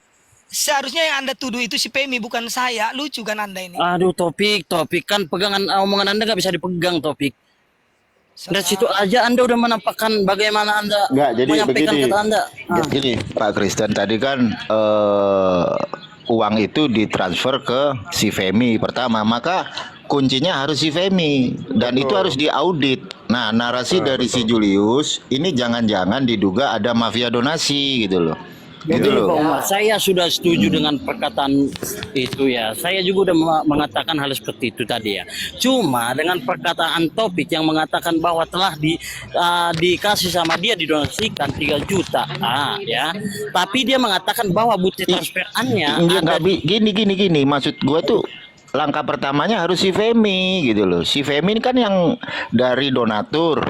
seharusnya yang Anda tuduh itu si Femi bukan saya. Lucu kan Anda ini? Aduh topik kan pegangan omongan Anda nggak bisa dipegang topik. Dari situ aja Anda udah menampakkan bagaimana Anda Enggak, jadi menyampaikan begini. kata Anda. Gini, Pak Kristen tadi kan uang itu ditransfer ke si Femi pertama, maka kuncinya harus si Femi dan itu harus diaudit. Nah, narasi dari si Julius ini jangan-jangan diduga ada mafia donasi gitu loh. Gitu Jadi Pak loh. Umar, saya sudah setuju dengan perkataan itu ya. Saya juga udah mengatakan hal seperti itu tadi ya. Cuma dengan perkataan topik yang mengatakan bahwa telah dikasih sama dia didonasikan 3 juta, ya. Tapi dia mengatakan bahwa bukti transferannya ada Gini. Maksud gua tuh langkah pertamanya harus si Femi gitu loh. Si Femi ini kan yang dari donatur.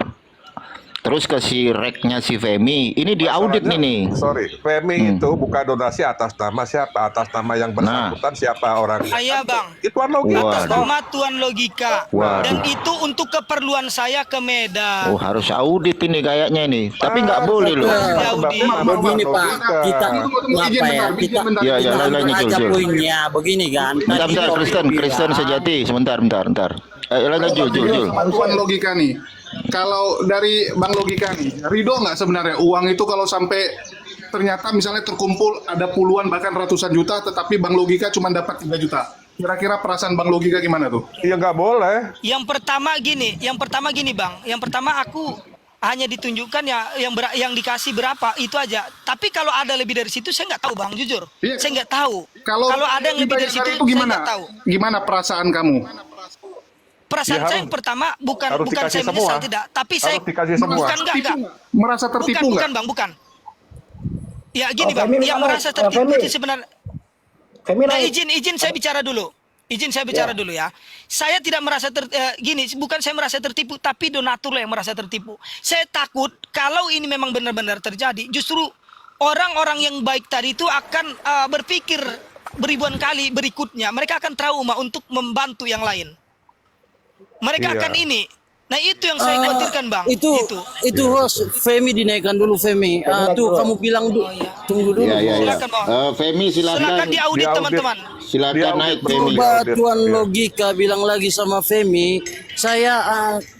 Terus ke si reknya si Femi, ini diaudit nih. Sorry, Femi itu bukan donasi atas nama siapa? Atas nama yang bersangkutan siapa orangnya? Saya bang, Ituan logika. atas nama Tuan Logika. Wah. Dan itu untuk keperluan saya ke Medan. Oh, harus audit ini kayaknya ini. Tapi nggak boleh loh. begini Pak, kita apa ya? Kita Ya, lain-lainnya, aja Jul. poinnya begini kan. Bentar, Tadi Topik Kristen bilang- sejati. Sebentar. Lanjut, Jul. Bantuan logika nih. Kalau dari Bang Logika nih, ridho nggak sebenarnya uang itu kalau sampai ternyata misalnya terkumpul ada puluhan bahkan ratusan juta, tetapi Bang Logika cuma dapat 3 juta. Kira-kira perasaan Bang Logika gimana tuh? Ya nggak boleh. Yang pertama gini Bang. Yang pertama aku hanya ditunjukkan ya yang dikasih berapa itu aja. Tapi kalau ada lebih dari situ saya nggak tahu Bang, jujur. Iya. Saya nggak tahu. Kalau ada yang lebih dari dibayar situ itu saya gimana? nggak tahu. Gimana perasaan kamu? Perasaan Ya, saya yang pertama bukan harus saya dikasih menyesal semua. tidak, tapi Harus saya dikasih semua. bukan enggak. Merasa tertipu nggak? Bukan Bang, bukan. Ya gini Oh, Bang, Femi, yang mana? merasa tertipu Femi. itu sebenarnya. Femi Nah, naik. izin saya bicara dulu. Izin saya bicara dulu ya. Saya tidak merasa gini, bukan saya merasa tertipu, tapi donatur lah yang merasa tertipu. Saya takut kalau ini memang benar-benar terjadi, justru orang-orang yang baik tadi itu akan berpikir beribuan kali berikutnya. Mereka akan trauma untuk membantu yang lain. Mereka Iya. akan ini. Nah itu yang saya khawatirkan Bang. Itu host Femi dinaikkan dulu Femi. Tuh kamu bilang tunggu dulu. Iya. Silakan, Bang. Femi Silakan silakan. diaudit Diaudit. teman-teman. Silakan naik Femi. Coba Iya. Tuan Logika bilang lagi sama Femi, saya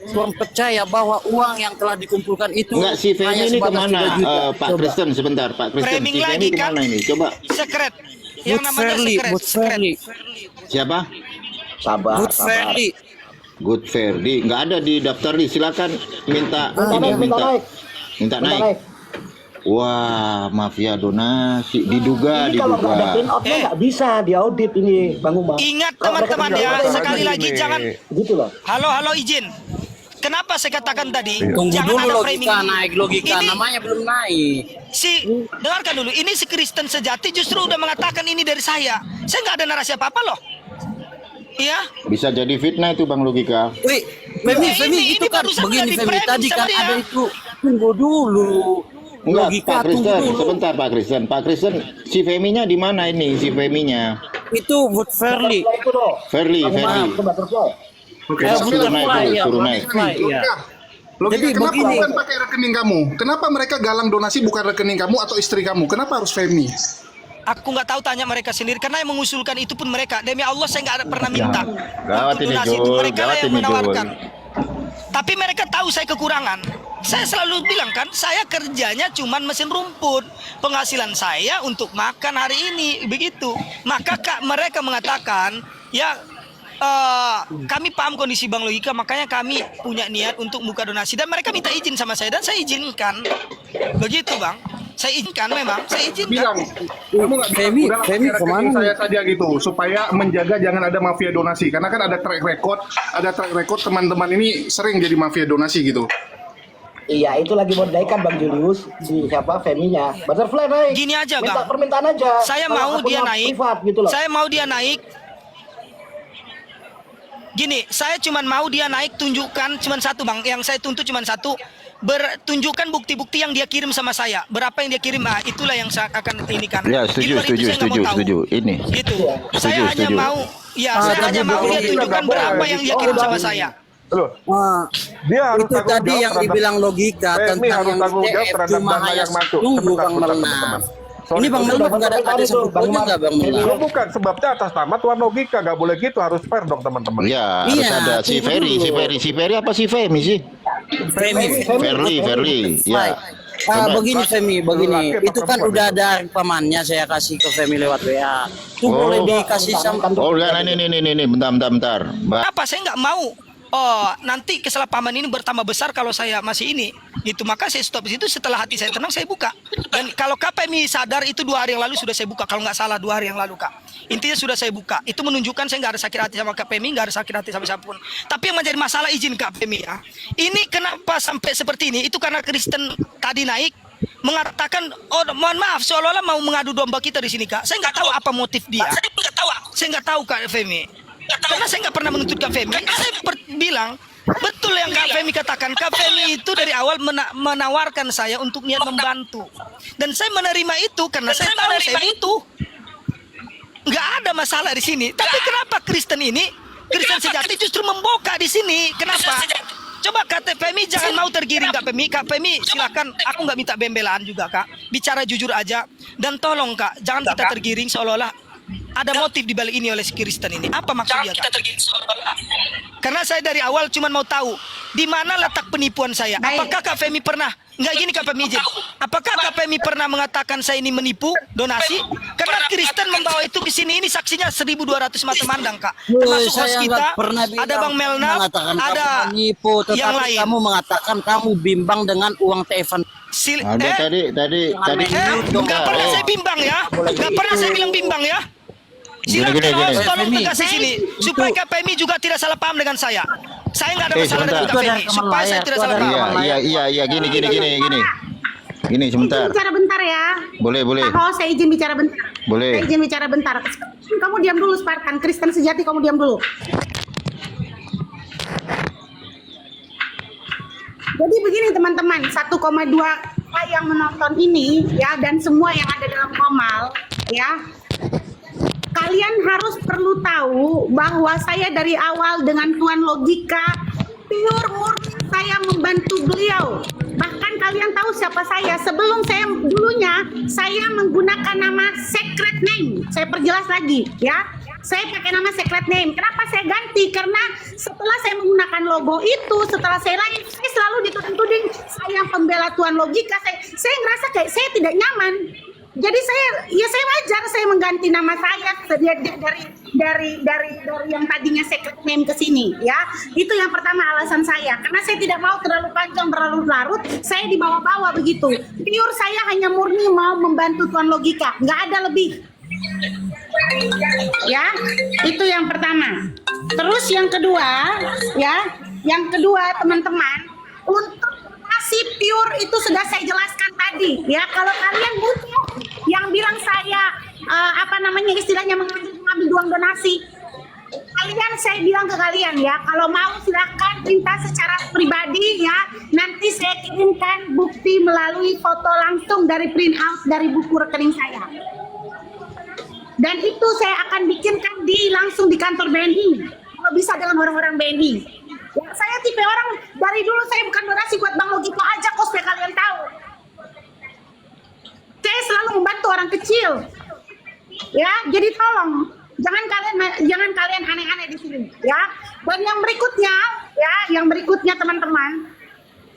kurang percaya bahwa uang yang telah dikumpulkan itu Enggak, si Femi hanya ini sebatas kemana? 3 juta. Pak Coba. Kristen sebentar, Pak Kristen. Framing Si Femi lagi kan? kemana ini? Coba. Secret. Yang Good namanya Fairly, secret. Good Fairly, Siapa? Sabar, Good sabar. Fairly. Good Ferdi. Nggak ada di daftar nih. Silakan minta Minta naik. minta naik. Wah, mafia donasi diduga. Ini kalau nggak ada print outnya nggak bisa diaudit ini, Bang Umar. Ingat Kalau mereka teman-teman tidak ya, ada, sekali ini. lagi jangan. Gitu loh. Halo izin. Kenapa saya katakan tadi? Tunggu Jangan dulu ada logika framing ini. naik logika, Ini namanya belum naik. dengarkan dulu. Ini si Kristen sejati justru udah mengatakan ini dari saya. Saya nggak ada narasi apa-apa loh. Iya. Bisa jadi fitnah itu Bang Logika. Wih, Femi, Ya, Femi ini itu kan barusan begini udah Femi di-framing tadi sama kan dia. ada itu. Tunggu dulu. Enggak, Logika Pak tunggu Kristen. dulu. Sebentar Pak Kristen. Pak Kristen, si Feminya di mana ini? Si Feminya. Itu Good Fairly. Butterfly itu loh. Ferli, Bang Umar, Ferli. itu butterfly. Oke. Eh, Suruh naik Butterfly dulu, ya, suruh naik. Butterfly ya. Logika, Jadi kenapa begini. bukan pakai rekening kamu? Kenapa mereka galang donasi bukan rekening kamu atau istri kamu? Kenapa harus Femi? Aku nggak tahu, tanya mereka sendiri karena yang mengusulkan itu pun mereka. Demi Allah saya nggak ada pernah minta Gawat untuk ini, donasi itu, Jul. mereka lah Gawat yang ini, Jul. menawarkan. Tapi mereka tahu saya kekurangan. Saya selalu bilang kan, saya kerjanya cuman mesin rumput. Penghasilan saya untuk makan hari ini begitu. Maka mereka mengatakan ya kami paham kondisi Bang Logika, makanya kami punya niat untuk buka donasi dan mereka minta izin sama saya dan saya izinkan. Begitu Bang. Saya izinkan memang, saya izinkan. Bilang, kamu nggak bilang, Femi, "Udahlah, Femi pakai rekening kemana saya saja gitu, supaya menjaga jangan ada mafia donasi. Karena kan ada track record teman-teman ini sering jadi mafia donasi gitu. Iya, itu lagi mau dinaikkan Bang Julius, si siapa Feminya. Butterfly naik. Gini aja, Minta Bang. permintaan aja. Saya Kalau mau akun dia naik. Privat gitu loh. Saya mau dia naik. Gini, saya cuman mau dia naik, tunjukkan cuman satu Bang, yang saya tuntut cuman satu, tunjukkan bukti-bukti yang dia kirim sama saya. Berapa yang dia kirim, itulah yang saya akan ini kan. Ya, Di luar itu saya nggak mau tahu. Ini. Gitu. Saya hanya setuju. mau, ya saya tapi hanya mau dia begini. tunjukkan berapa yang dia kirim sama saya. Loh, Wah, dia harus itu tanggung tadi jawab yang terhadap- dibilang logika Femi tentang harus yang tanggung jawab TF terhadap cuma dana hanya yang masuk. tunggu Sebentar, Bang sebentar, Melnaf. teman-teman. Sorry, Ini Bang sebentar. Melnaf nggak ada sebut-sebutnya nggak Bang Melnaf? Oh, bukan, sebabnya atas nama Tuan Logika, nggak boleh gitu, harus fair dong teman-teman. Ya, harus Iya, ada si tunggu Ferry, dulu. si Ferry apa si Femi sih? Ferli. Ya. Begini Femi, begini. Laki apa Itu kan perempuan udah itu? ada rekamannya saya kasih ke Femi lewat WA. Tuh Oh. boleh dikasih sama. Oh, lihat ini, bentar. Mbak. Apa saya nggak mau nanti kesalahpahaman ini bertambah besar kalau saya masih ini gitu, maka saya stop di situ. Setelah hati saya tenang saya buka, dan kalau KPMI sadar itu 2 hari yang lalu sudah saya buka, kalau nggak salah 2 hari yang lalu Kak, intinya sudah saya buka. Itu menunjukkan saya nggak ada sakit hati sama KPMI, nggak ada sakit hati sama siapapun. Tapi yang menjadi masalah, izin KPMI ya, ini kenapa sampai seperti ini, itu karena Kristen tadi naik mengatakan, oh mohon maaf, seolah-olah mau mengadu domba kita di sini Kak. Saya nggak tahu apa motif dia, saya nggak tahu Kak Femi. Karena saya nggak pernah menuntut Kak Femi. Saya bilang betul yang Kak Femi katakan. Kak Femi itu dari awal menawarkan saya untuk niat membantu, dan saya menerima itu karena saya tahu saya butuh. Nggak ada masalah di sini. Tapi kenapa Kristen ini, Kristen sejati justru memboka di sini? Kenapa? Coba Kak Femi jangan mau tergiring Kak Femi. Kak Femi silakan, aku nggak minta bembelaan juga Kak. Bicara jujur aja, dan tolong Kak jangan kita tergiring seolah-olah ada motif di balik ini oleh si Kristen ini. Apa maksudnya Kak? Karena saya dari awal cuma mau tahu Di mana letak penipuan saya? Baik. Apakah Kak Femi pernah? Enggak gini Kak Femi izin. Apakah Kak Femi pernah mengatakan saya ini menipu donasi? Karena Kristen membawa itu ke sini, ini saksinya 1.200 mata mandang Kak. Termasuk host Saya kita, nggak pernah ada Bang Melna, mengatakan ada kamu menipu, yang tetapi lain. kamu mengatakan kamu bimbang dengan uang TFan. Ada tadi Nggak pernah saya bimbang ya. Nggak pernah saya bilang bimbang ya. Silakan Gini. host tolong tegas di sini supaya Kak Femi juga tidak salah paham dengan saya. Saya nggak ada masalah dengan Kak Femi supaya saya tidak salah paham. Iya, gini sebentar. Bicara bentar ya. Boleh. Pak Ho, saya izin bicara bentar. Boleh. Saya izin bicara bentar. Kamu diam dulu, Spartan. Kristen sejati, kamu diam dulu. Jadi begini teman-teman, 1,2 yang menonton ini ya, dan semua yang ada dalam Komal ya, kalian harus perlu tahu bahwa saya dari awal dengan Tuan Logika pure murni saya membantu beliau. Bahkan kalian tahu siapa saya. Sebelum saya dulunya saya menggunakan nama secret name. Saya perjelas lagi ya. Saya pakai nama secret name. Kenapa saya ganti? Karena setelah saya menggunakan logo itu, setelah saya live, saya selalu dituding saya pembela Tuan Logika. Saya ngerasa kayak saya tidak nyaman. Jadi saya wajar saya mengganti nama saya dari yang tadinya secret name ke sini ya. Itu yang pertama alasan saya. Karena saya tidak mau terlalu panjang, berlarut-larut, saya dibawa-bawa begitu. Pure saya hanya murni mau membantu Tuan Logika, nggak ada lebih. Ya, itu yang pertama. Terus yang kedua, teman-teman, untuk nasi pure itu sudah saya jelaskan tadi. Ya, kalau kalian butuh yang bilang saya istilahnya mengambil uang donasi, saya bilang ke kalian ya, kalau mau silahkan minta secara pribadi ya. Nanti saya kirimkan bukti melalui foto langsung dari print out dari buku rekening saya. Dan itu saya akan bikinkan langsung di kantor BNI. Kalau bisa dengan orang-orang BNI. Ya, saya tipe orang dari dulu saya bukan donasi buat Bang Logika aja kok, supaya kalian tahu. Saya selalu membantu orang kecil. Ya, jadi tolong jangan kalian aneh-aneh di sini, ya. Dan yang berikutnya teman-teman,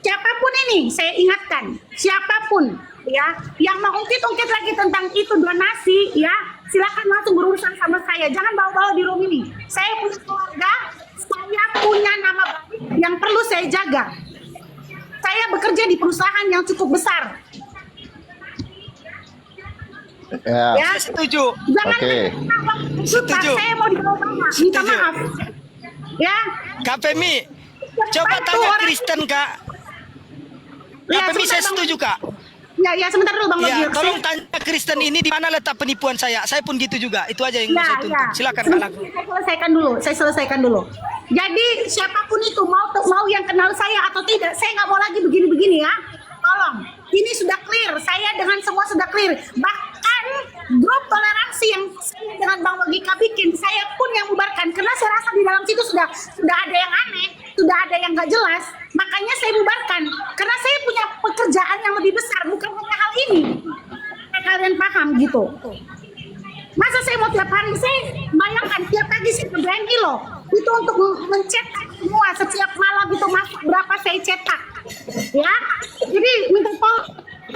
siapapun ini saya ingatkan, siapapun ya yang mengungkit-ungkit lagi tentang itu donasi ya, silakan langsung berurusan sama saya, jangan bawa-bawa di room ini. Saya punya keluarga, saya punya nama baik yang perlu saya jaga. Saya bekerja di perusahaan yang cukup besar. Ya, setuju. Jangan Setuju. saya mau dibawa-bawa. Minta maaf. Ya. Kak Femi, coba Bantu tanya orang- Kristen Kak. Kak Femi saya setuju Kak. Ya, sebentar dulu Bang Ya, Logika. tolong tanya Kristen ini di mana letak penipuan saya. Saya pun gitu juga. Itu aja yang saya tuntut. Silakan Kak Lagu. Saya selesaikan dulu. Jadi siapapun itu mau yang kenal saya atau tidak, saya nggak mau lagi begini-begini ya. Tolong, ini sudah clear. Saya dengan semua sudah clear. Bahkan grup toleransi yang saya dengan Bang Logika bikin, saya pun yang bubarkan karena saya rasa di dalam situ sudah ada yang aneh, sudah ada yang nggak jelas. Makanya saya bubarkan karena saya punya pekerjaan yang lebih besar, bukan hanya hal ini. Kalian paham gitu? Masa saya mau tiap hari, saya bayangkan tiap pagi saya ke BNI loh. Itu untuk mencetak semua, setiap malam itu masuk berapa saya cetak. Ya, jadi minta tolong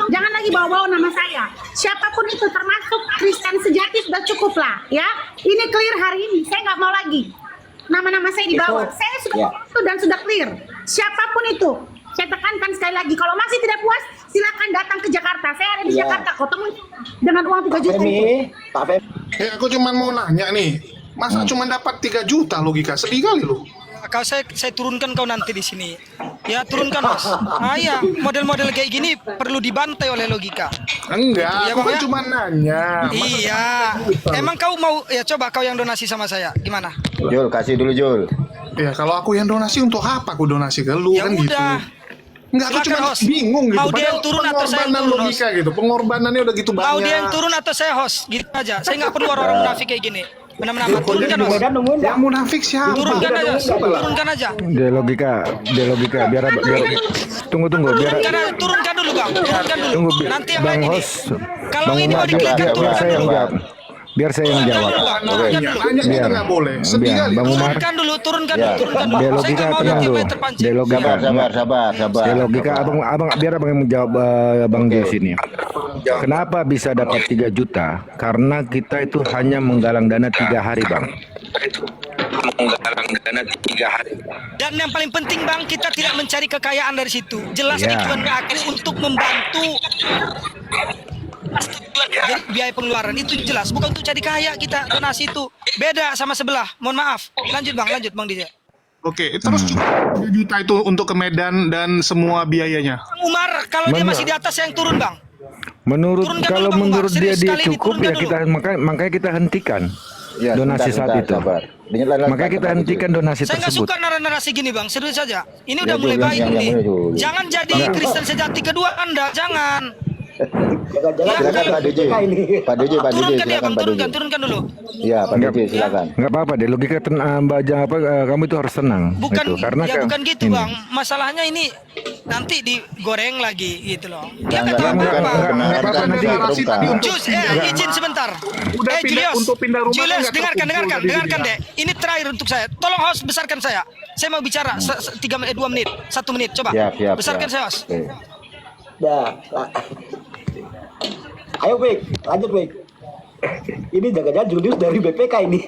jangan lagi bawa-bawa nama saya. Siapapun itu termasuk Kristen sejati sudah cukup lah. Ya, ini clear hari ini. Saya nggak mau lagi nama-nama saya dibawa. Saya sudah itu dan sudah clear. Siapapun itu, saya tekankan sekali lagi. Kalau masih tidak puas, silakan datang ke Jakarta. Saya ada di Jakarta kok, temuin dengan uang 3 juta itu. Pak Femi. Aku cuma mau nanya nih, masa cuma dapat 3 juta Logika? Sedih kali lu. Kau saya turunkan kau nanti di sini. Ya turunkan Mas. Ya model-model kayak gini perlu dibantai oleh Logika. Enggak, Ya, aku Bang, kan ya? cuma nanya. Iya. Emang kau mau ya coba kau yang donasi sama saya. Gimana? Jul, kasih dulu Jul. Ya kalau aku yang donasi untuk apa aku donasi ke lu Ya kan gitu. udah. Enggak, aku Silakan, cuma host. bingung gitu. Mau dia yang Padahal turun atau saya yang pengorbanan turun, Logika gitu. Pengorbanannya udah gitu banyak. Mau dia yang turun atau saya host? Gitu aja. Saya nggak perlu orang munafik kayak gini. Benar-benar turunkan Host. Yang munafik siapa? Turunkan aja. Turunkan aja. Dia logika biar tunggu biar Turunkan dulu Bang. Turunkan dulu. tunggu Nanti yang Bang lain ini. Host. Kalau Bang ini mau Umar, diklik biar turunkan saya dulu. jawab. biar saya yang jawab. Nanya itu Biar. nggak boleh. Sedih Biar, kali. Bang Umar. Turunkan dulu, turunkan Ya. dulu, turunkan Dia dulu. Saya logika nggak mau tenang nanti dulu. main terpancing. Dia logika. Sabar. Dia logika abang biar abang yang menjawab Bang Jus ini. Kenapa bisa dapat 3 juta? Karena kita itu hanya menggalang dana 3 hari, Bang. Dan yang paling penting bang, kita tidak mencari kekayaan dari situ. Jelas Ya. tujuan aku untuk membantu jadi biaya pengeluaran itu jelas, bukan untuk cari kaya. Kita donasi itu beda sama sebelah. Mohon maaf. Lanjut bang Dija. Oke, terus 3 juta itu untuk ke Medan dan semua biayanya. Bang Umar, kalau dia masih di atas saya yang turun bang. Menurut Turunkan kalau dulu, Bang Umar. menurut dia Serius, sekali ini cukup turunkan ya kita makanya kita hentikan Ya, donasi sebentar, saat itu. sabar. Makanya kita hentikan donasi Saya nggak tersebut. suka narasi gini bang, serius saja. Ini Ya, udah mulai yang- baik yang nih. itu. Jangan jadi Kristen sejati kedua Anda, jangan. Silakan Pak DJ. Pak DJ, Turunkan dia silakan bang, Pak DJ. turunkan dulu. Iya, Pak DJ, silakan. Nggak apa-apa deh, logika kamu itu harus tenang. Bukan, itu. Karena ya kan- bukan gitu ini. bang. Masalahnya ini nanti digoreng lagi gitu loh. Dia Enggak, nggak tahu bukan apa. kebenaran, Apa kan deklarasi terungkap. tadi untuk Jus, izin sebentar. Udah pindah- untuk pindah rumah Julius, kan nggak dengarkan, terkumpul tadi dengarkan dibilang. deh. Ini terakhir untuk saya. Tolong host besarkan saya. Saya mau bicara 2 menit, 1 menit. Coba. Siap. Besarkan saya host. Oke. Dah. Ayo Bek, lanjut Bek. Ini jangan-jangan Julius dari BPK ini.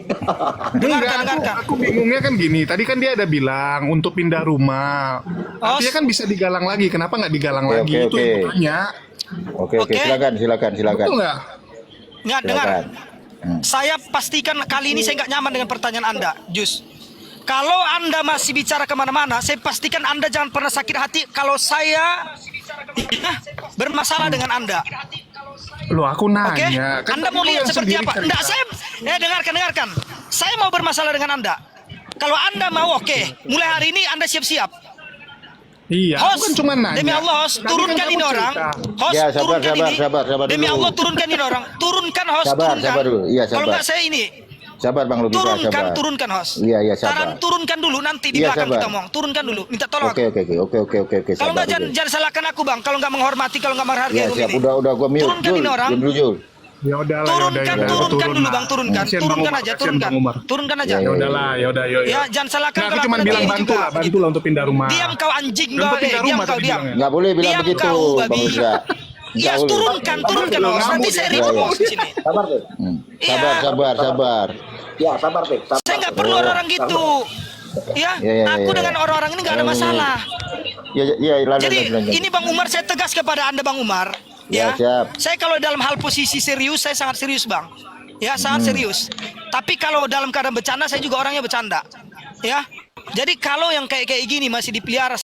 Dengarkan. Aku bingungnya kan gini. Tadi kan dia ada bilang untuk pindah rumah. Artinya kan bisa digalang lagi. Kenapa nggak digalang Oke, lagi? oke, Itu yang oke. tanya. Oke, Oke. silakan. Betul nggak? Nggak, dengar. Silakan. Saya pastikan kali ini saya nggak nyaman dengan pertanyaan Anda, Jus. Kalau Anda masih bicara kemana-mana, saya pastikan Anda jangan pernah sakit hati kalau saya bermasalah dengan Anda. Loh, aku Oke? nanya. Kan Anda tadi mau lu lihat yang seperti sendiri apa? cerita. Enggak, saya dengarkan. Saya mau bermasalah dengan Anda. Kalau Anda mau, oke. Mulai hari ini Anda siap-siap. Iya, aku kan cuma nanya. Demi Allah, host, Tadi kan turunkan kamu ini orang. cerita. Host, Ya, sabar, turunkan sabar, ini. sabar Demi dulu. Allah, turunkan ini orang. Turunkan host, Sabar, turunkan. sabar dulu. Iya, Kalau sabar. enggak saya ini. Sabar Bang Logika, sabar. Turunkan host. Iya, sabar. Saran turunkan dulu, nanti di Iya, belakang sabar. kita ngomong. Turunkan dulu, minta tolong Oke. aku. Kalau Kalau enggak jangan salahkan aku bang. Kalau enggak menghormati, kalau enggak menghargai Ya, room siap. ini. Udah gua mute. Turunkan ini orang. Diam dulu, Jul. Ya udahlah, Turunkan dulu bang, turunkan. Kasihan Bang Turunkan Umar, aja, kasihan Bang Umar. turunkan aja. Ya, Ya udahlah, yuk. Ya, jangan salahkan Nah, aku kalau cuma aku bilang nanti bantu juga. lah untuk pindah rumah. Diam kau anjing Untuk babe, pindah diam rumah kau tadi diam. bilangnya. Nggak boleh bilang Diam begitu, kau, Bang babi. Logika. Ya, Nggak boleh. turunkan host. Nanti saya ribut Ya. host di sini. Sabar Bek. Sabar. Ya, sabar Bek. Sabar. Saya nggak perlu orang-orang gitu. Ya, Ya, aku ya. dengan orang-orang ini nggak ada masalah. Ya, lanjut. Jadi ini Bang Umar, saya tegas kepada Anda Bang Umar. Ya, siap. Saya kalau dalam hal posisi serius, saya sangat serius Bang. Ya, sangat serius. Tapi kalau dalam keadaan bercanda, saya juga orangnya bercanda. Ya. Jadi kalau yang kayak gini masih dipelihara